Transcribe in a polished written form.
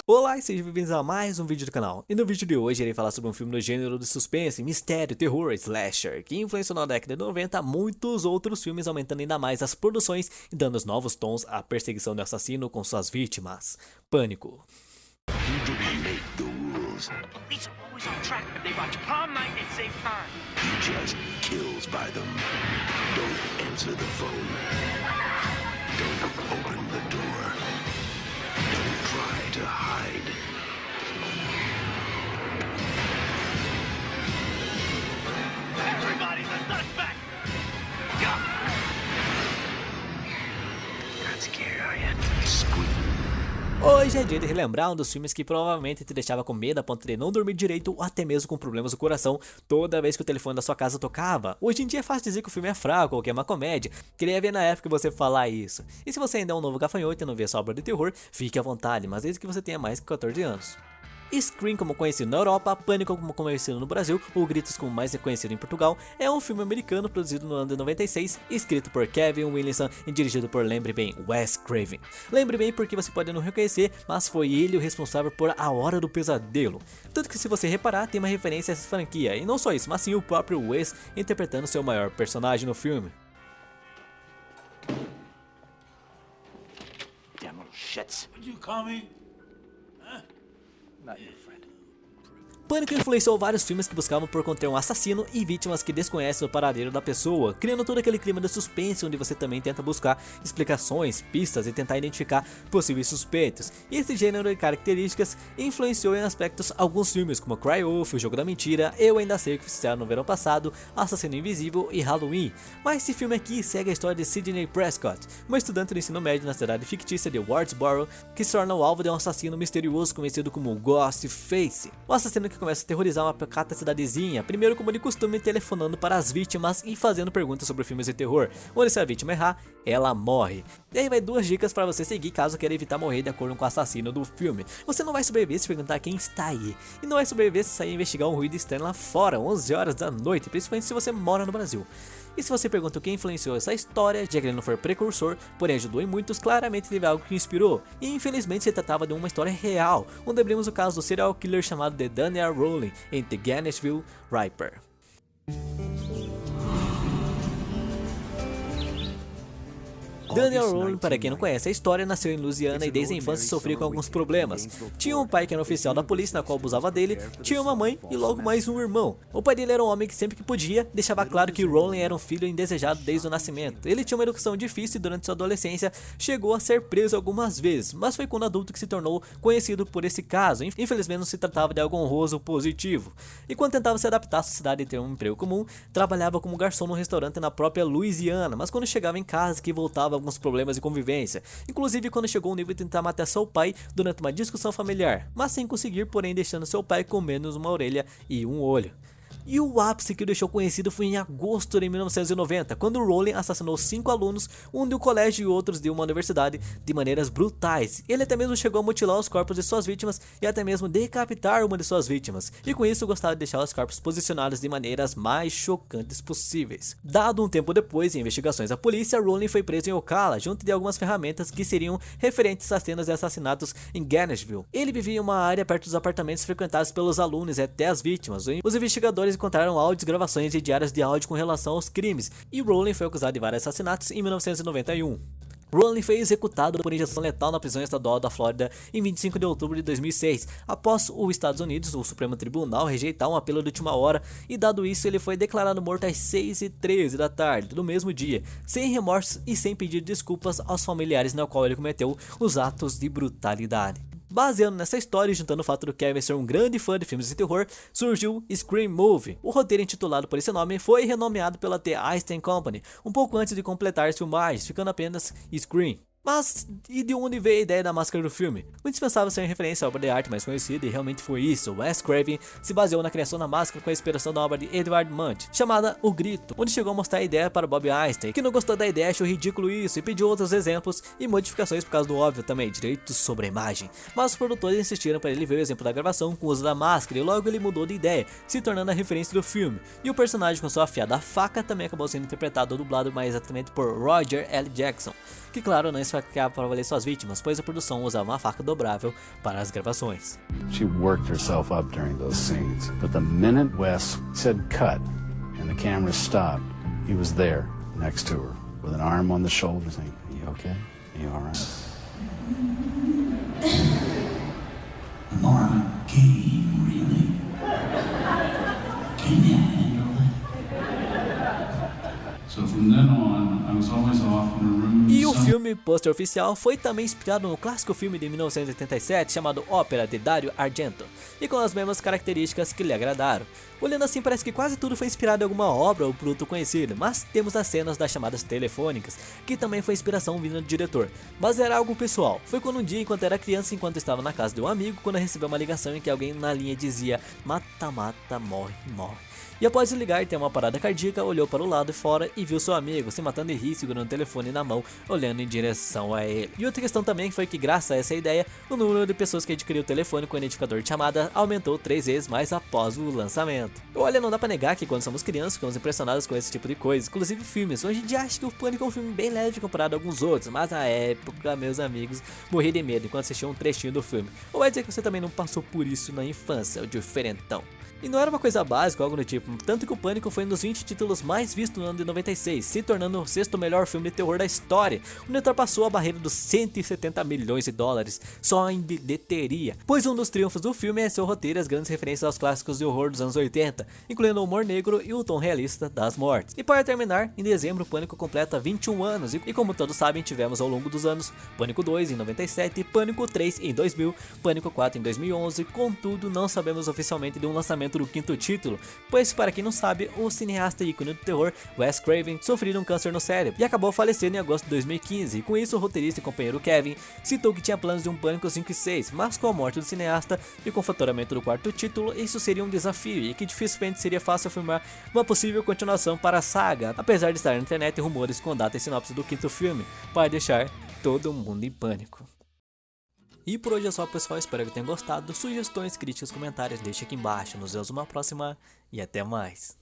Olá e sejam bem-vindos a mais um vídeo do canal. E no vídeo de hoje irei falar sobre um filme do gênero de suspense, mistério, terror, slasher, que influenciou na década de 90 muitos outros filmes, aumentando ainda mais as produções e dando os novos tons à perseguição do assassino com suas vítimas. Pânico. To hide. Everybody's a suspect. Not scared, are you? Squeak. Hoje é dia de relembrar um dos filmes que provavelmente te deixava com medo a ponto de não dormir direito ou até mesmo com problemas do coração toda vez que o telefone da sua casa tocava. Hoje em dia é fácil dizer que o filme é fraco ou que é uma comédia. Queria ver na época você falar isso. E se você ainda é um novo gafanhoto e não vê essa obra de terror, fique à vontade, mas desde que você tenha mais que 14 anos. Scream, como conhecido na Europa, Pânico, como conhecido no Brasil, ou Gritos, como mais é conhecido em Portugal, é um filme americano produzido no ano de 96, escrito por Kevin Williamson e dirigido por, lembre bem, Wes Craven. Lembre bem porque você pode não reconhecer, mas foi ele o responsável por A Hora do Pesadelo. Tanto que se você reparar, tem uma referência a essa franquia, e não só isso, mas sim o próprio Wes interpretando seu maior personagem no filme. Damn little shits. What'd you call me? Huh? Not your friend. Pânico influenciou vários filmes que buscavam por conter um assassino e vítimas que desconhecem o paradeiro da pessoa, criando todo aquele clima de suspense onde você também tenta buscar explicações, pistas e tentar identificar possíveis suspeitos. E esse gênero de características influenciou em aspectos alguns filmes como Cry Wolf, O Jogo da Mentira, Eu Ainda Sei O Que Fizeram no Verão Passado, Assassino Invisível e Halloween. Mas esse filme aqui segue a história de Sidney Prescott, uma estudante do ensino médio na cidade fictícia de Wardsboro, que se torna o alvo de um assassino misterioso conhecido como Ghostface. O assassino que começa a terrorizar uma pacata cidadezinha, primeiro como de costume telefonando para as vítimas e fazendo perguntas sobre filmes de terror, onde se a vítima errar, ela morre. E aí vai duas dicas para você seguir caso queira evitar morrer de acordo com o assassino do filme. Você não vai sobreviver se perguntar quem está aí, e não vai sobreviver se sair investigar um ruído estranho lá fora, 11 horas da noite, principalmente se você mora no Brasil. E se você pergunta o que influenciou essa história, já que ele não foi precursor, porém ajudou em muitos, claramente teve algo que inspirou. E infelizmente se tratava de uma história real, onde abrimos o caso do serial killer chamado de Daniel Rowling em The Gainesville Ripper. Daniel Rowling, para quem não conhece a história, nasceu em Louisiana e desde a infância sofreu com alguns problemas. Tinha um pai que era oficial da polícia na qual abusava dele, tinha uma mãe e logo mais um irmão. O pai dele era um homem que sempre que podia, deixava claro que Rowling era um filho indesejado desde o nascimento. Ele tinha uma educação difícil e durante sua adolescência chegou a ser preso algumas vezes, mas foi quando adulto que se tornou conhecido por esse caso. Infelizmente não se tratava de algo honroso ou positivo. E quando tentava se adaptar à sociedade e ter um emprego comum, trabalhava como garçom num restaurante na própria Louisiana, mas quando chegava em casa que voltava alguns problemas de convivência, inclusive quando chegou ao nível de tentar matar seu pai durante uma discussão familiar, mas sem conseguir, porém deixando seu pai com menos uma orelha e um olho. E o ápice que o deixou conhecido foi em agosto de 1990, quando Rowling assassinou 5 alunos, um de um colégio e outros de uma universidade, de maneiras brutais. Ele até mesmo chegou a mutilar os corpos de suas vítimas e até mesmo decapitar uma de suas vítimas, e com isso gostava de deixar os corpos posicionados de maneiras mais chocantes possíveis. Dado um tempo depois, em investigações da polícia, Rowling foi preso em Ocala, junto de algumas ferramentas que seriam referentes às cenas de assassinatos em Gainesville. Ele vivia em uma área perto dos apartamentos frequentados pelos alunos e até as vítimas. Os investigadores encontraram áudios e gravações de diários de áudio com relação aos crimes, e Rowling foi acusado de vários assassinatos em 1991. Rowling foi executado por injeção letal na prisão estadual da Flórida em 25 de outubro de 2006, após os Estados Unidos, o Supremo Tribunal, rejeitar um apelo de última hora, e dado isso ele foi declarado morto às 6h13 da tarde do mesmo dia, sem remorsos e sem pedir desculpas aos familiares na qual ele cometeu os atos de brutalidade. Baseando nessa história e juntando o fato do Kevin ser um grande fã de filmes de terror, surgiu Scream Movie. O roteiro intitulado por esse nome foi renomeado pela The Einstein Company, um pouco antes de completar as filmagens, ficando apenas Scream. Mas, e de onde veio a ideia da máscara do filme? O indispensável ser referência à obra de arte mais conhecida, e realmente foi isso. Wes Craven se baseou na criação da máscara com a inspiração da obra de Edvard Munch, chamada O Grito, onde chegou a mostrar a ideia para Bob Einstein, que não gostou da ideia, achou ridículo isso, e pediu outros exemplos e modificações por causa do óbvio também, direitos sobre a imagem. Mas os produtores insistiram para ele ver o exemplo da gravação com o uso da máscara, e logo ele mudou de ideia, se tornando a referência do filme. E o personagem com sua afiada faca também acabou sendo interpretado ou dublado mais exatamente por Roger L. Jackson, que claro, não esfaquear para valer suas vítimas, pois a produção usava uma faca dobrável para as gravações. She worked herself up during those scenes, but the minute Wes said cut and the camera stopped, he was there next to her with an arm on the shoulder saying, "Are you okay? Are you all right?" The more of a game, really. Can you handle it? So from then on, I was always off in a room. E o filme pôster oficial foi também inspirado no clássico filme de 1987 chamado Ópera de Dario Argento, e com as mesmas características que lhe agradaram. Olhando assim, parece que quase tudo foi inspirado em alguma obra ou produto conhecido, mas temos as cenas das chamadas telefônicas, que também foi inspiração vinda do diretor, mas era algo pessoal. Foi quando um dia, enquanto era criança, enquanto estava na casa de um amigo, quando recebeu uma ligação em que alguém na linha dizia mata, mata, morre, morre. E após desligar, ter uma parada cardíaca, olhou para o lado e fora e viu seu amigo se matando de rir, segurando o telefone na mão, olhando em direção a ele. E outra questão também foi que, graças a essa ideia, o número de pessoas que adquiriu o telefone com identificador de chamada aumentou 3 vezes mais após o lançamento. Olha, não dá pra negar que quando somos crianças ficamos impressionados com esse tipo de coisa, inclusive filmes. Hoje em dia acho que o Pânico é um filme bem leve comparado a alguns outros, mas na época, meus amigos, morri de medo enquanto assistia um trechinho do filme. Ou vai dizer que você também não passou por isso na infância, o diferentão. E não era uma coisa básica ou algo do tipo, tanto que o Pânico foi um dos 20 títulos mais vistos no ano de 96, se tornando o 6º melhor filme de terror da história, onde ultrapassou a barreira dos 170 milhões de dólares só em bilheteria, pois um dos triunfos do filme é seu roteiro e as grandes referências aos clássicos de horror dos anos 80, incluindo o humor negro e o tom realista das mortes. E para terminar, em dezembro o Pânico completa 21 anos, e como todos sabem, tivemos ao longo dos anos Pânico 2 em 97, Pânico 3 em 2000, Pânico 4 em 2011, contudo não sabemos oficialmente de um lançamento do 5º título, pois para quem não sabe, o cineasta e ícone do terror Wes Craven sofreu um câncer no cérebro e acabou falecendo em agosto de 2015, e com isso o roteirista e companheiro Kevin citou que tinha planos de um Pânico 5 e 6, mas com a morte do cineasta e com o faturamento do 4º título, isso seria um desafio e que dificilmente seria fácil afirmar uma possível continuação para a saga, apesar de estar na internet rumores com data e sinopse do 5º filme, para deixar todo mundo em pânico. E por hoje é só, pessoal, espero que tenham gostado. Sugestões, críticas, comentários, deixe aqui embaixo. Nos vemos numa próxima e até mais.